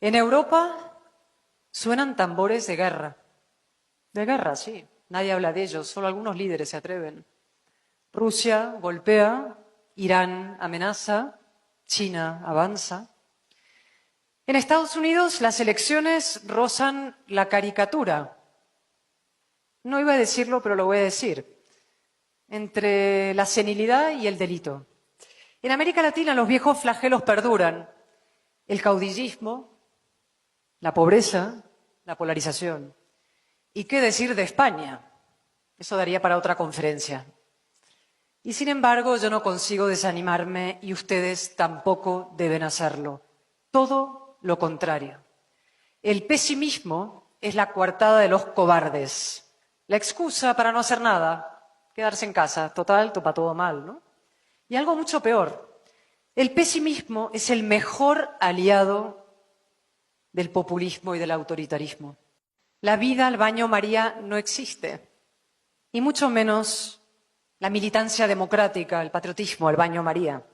En Europa suenan tambores de guerra. De guerra, sí. Nadie habla de ellos, solo algunos líderes se atreven. Rusia golpea, Irán amenaza, China avanza. En Estados Unidos las elecciones rozan la caricatura. No iba a decirlo, pero lo voy a decir. Entre la senilidad y el delito. En América Latina los viejos flagelos perduran. El caudillismo, la pobreza, la polarización. ¿Y qué decir de España? Eso daría para otra conferencia. Y sin embargo, yo no consigo desanimarme y ustedes tampoco deben hacerlo. Todo lo contrario. El pesimismo es la coartada de los cobardes. La excusa para no hacer nada, quedarse en casa. Total, topa todo mal, ¿no? Y algo mucho peor. El pesimismo es el mejor aliado del populismo y del autoritarismo. La vida al baño María no existe, y mucho menos la militancia democrática, el patriotismo al baño María.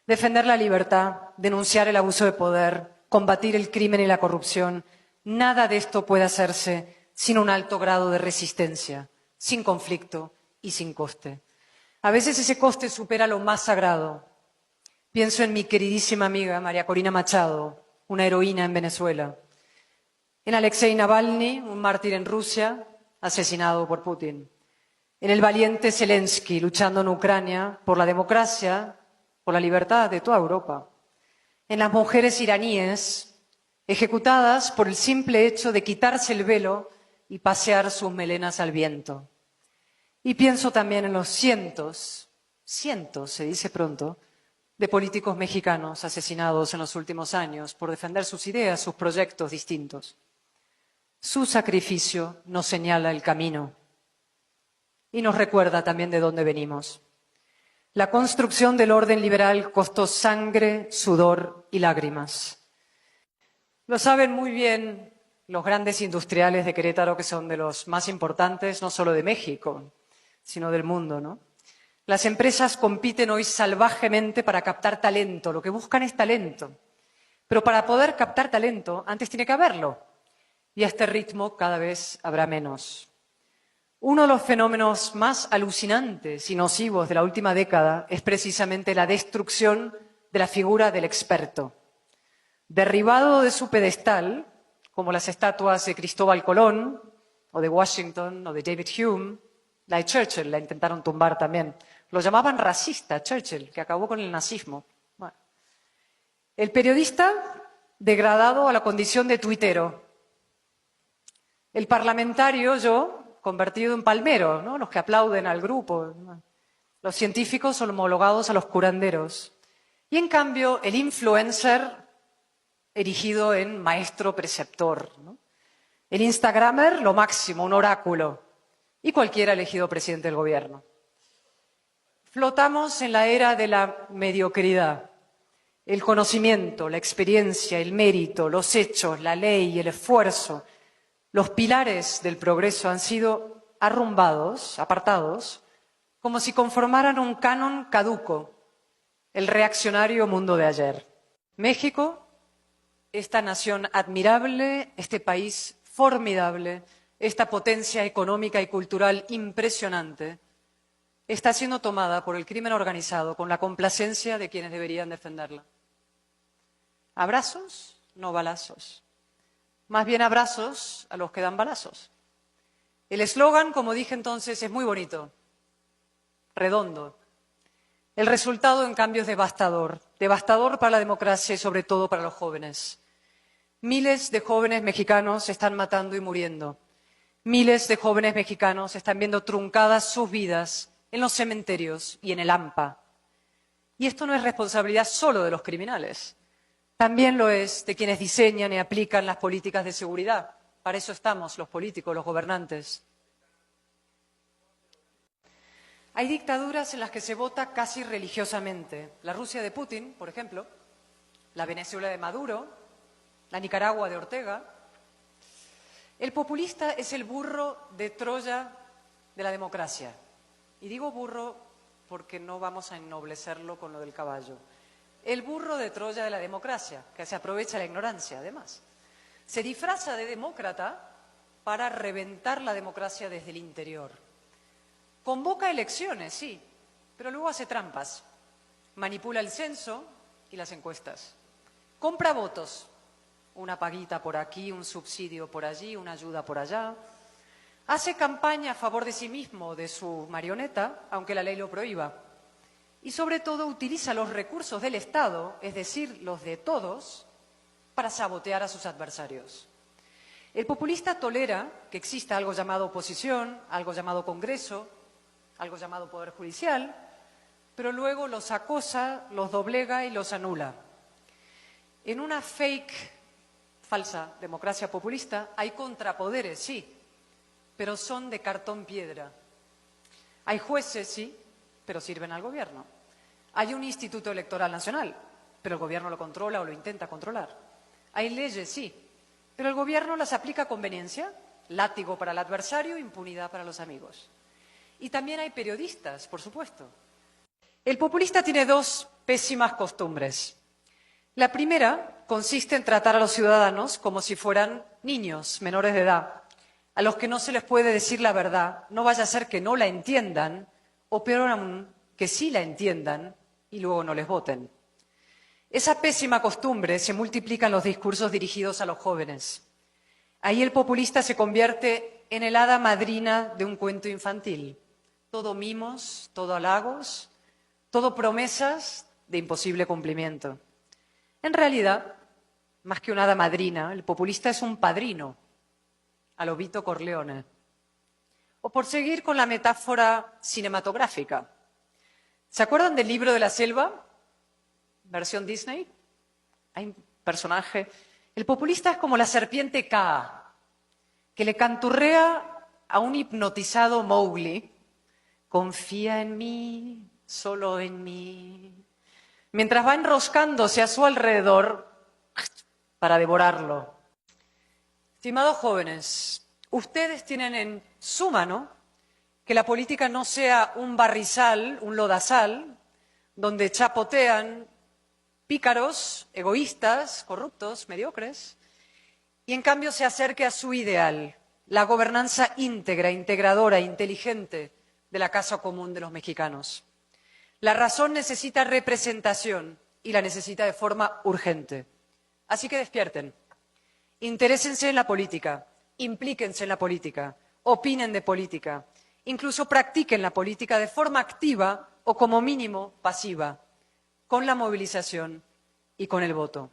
Defender la libertad, denunciar el abuso de poder, combatir el crimen y la corrupción, nada de esto puede hacerse sin un alto grado de resistencia, sin conflicto y sin coste. A veces ese coste supera lo más sagrado. Pienso en mi queridísima amiga María Corina Machado, una heroína en Venezuela. En Alexei Navalny, un mártir en Rusia, asesinado por Putin. En el valiente Zelensky, luchando en Ucrania por la democracia, por la libertad de toda Europa. En las mujeres iraníes, ejecutadas por el simple hecho de quitarse el velo y pasear sus melenas al viento. Y pienso también en los cientos se dice pronto, de políticos mexicanos asesinados en los últimos años por defender sus ideas, sus proyectos distintos. Su sacrificio nos señala el camino y nos recuerda también de dónde venimos. La construcción del orden liberal costó sangre, sudor y lágrimas. Lo saben muy bien los grandes industriales de Querétaro, que son de los más importantes, no solo de México, sino del mundo, ¿no? Las empresas compiten hoy salvajemente para captar talento. Lo que buscan es talento. Pero para poder captar talento, antes tiene que haberlo. Y a este ritmo cada vez habrá menos. Uno de los fenómenos más alucinantes y nocivos de la última década es precisamente la destrucción de la figura del experto. Derribado de su pedestal, como las estatuas de Cristóbal Colón, o de Washington, o de David Hume, la de Churchill la intentaron tumbar también. Lo llamaban racista, Churchill, que acabó con el nazismo. Bueno. El periodista degradado a la condición de tuitero. El parlamentario, yo, convertido en palmero, ¿no? Los que aplauden al grupo. Los científicos homologados a los curanderos. Y en cambio, el influencer erigido en maestro preceptor, ¿no? El instagramer, lo máximo, un oráculo. Y cualquiera elegido presidente del gobierno. Flotamos en la era de la mediocridad. El conocimiento, la experiencia, el mérito, los hechos, la ley, el esfuerzo, los pilares del progreso han sido arrumbados, apartados, como si conformaran un canon caduco, el reaccionario mundo de ayer. México, esta nación admirable, este país formidable, esta potencia económica y cultural impresionante, está siendo tomada por el crimen organizado con la complacencia de quienes deberían defenderla. Abrazos, no balazos. Más bien abrazos a los que dan balazos. El eslogan, como dije entonces, es muy bonito, redondo. El resultado, en cambio, es devastador. Devastador para la democracia y sobre todo para los jóvenes. Miles de jóvenes mexicanos se están matando y muriendo. Miles de jóvenes mexicanos están viendo truncadas sus vidas en los cementerios y en el AMPA. Y esto no es responsabilidad solo de los criminales. También lo es de quienes diseñan y aplican las políticas de seguridad. Para eso estamos los políticos, los gobernantes. Hay dictaduras en las que se vota casi religiosamente. La Rusia de Putin, por ejemplo, la Venezuela de Maduro, la Nicaragua de Ortega. El populista es el burro de Troya de la democracia. Y digo burro porque no vamos a ennoblecerlo con lo del caballo. el burro de Troya de la democracia, que se aprovecha la ignorancia, además. Se disfraza de demócrata para reventar la democracia desde el interior. Convoca elecciones, sí, pero luego hace trampas. Manipula el censo y las encuestas. Compra votos, una paguita por aquí, un subsidio por allí, una ayuda por allá. Hace campaña a favor de sí mismo, de su marioneta, aunque la ley lo prohíba. Y sobre todo utiliza los recursos del Estado, es decir, los de todos, para sabotear a sus adversarios. El populista tolera que exista algo llamado oposición, algo llamado Congreso, algo llamado Poder Judicial, pero luego los acosa, los doblega y los anula. En una falsa democracia populista hay contrapoderes, sí, pero son de cartón piedra. Hay jueces, sí, pero sirven al gobierno. Hay un Instituto Electoral Nacional, pero el gobierno lo controla o lo intenta controlar. Hay leyes, sí, pero el gobierno las aplica a conveniencia, látigo para el adversario, impunidad para los amigos. Y también hay periodistas, por supuesto. El populista tiene dos pésimas costumbres. La primera consiste en tratar a los ciudadanos como si fueran niños menores de edad, a los que no se les puede decir la verdad, no vaya a ser que no la entiendan, o peor aún, que sí la entiendan y luego no les voten. Esa pésima costumbre se multiplica en los discursos dirigidos a los jóvenes. Ahí el populista se convierte en el hada madrina de un cuento infantil. Todo mimos, todo halagos, todo promesas de imposible cumplimiento. En realidad, más que una hada madrina, el populista es un padrino, a lo Vito Corleone. O por seguir con la metáfora cinematográfica. ¿Se acuerdan del Libro de la Selva? Versión Disney. Hay un personaje. El populista es como la serpiente Kaa, que le canturrea a un hipnotizado Mowgli. Confía en mí, solo en mí. Mientras va enroscándose a su alrededor para devorarlo. Estimados jóvenes, ustedes tienen en su mano que la política no sea un barrizal, un lodazal, donde chapotean pícaros, egoístas, corruptos, mediocres, y en cambio se acerque a su ideal, la gobernanza íntegra, integradora, inteligente de la casa común de los mexicanos. La razón necesita representación y la necesita de forma urgente. Así que despierten, interésense en la política, implíquense en la política, opinen de política, incluso practiquen la política de forma activa o como mínimo pasiva, con la movilización y con el voto.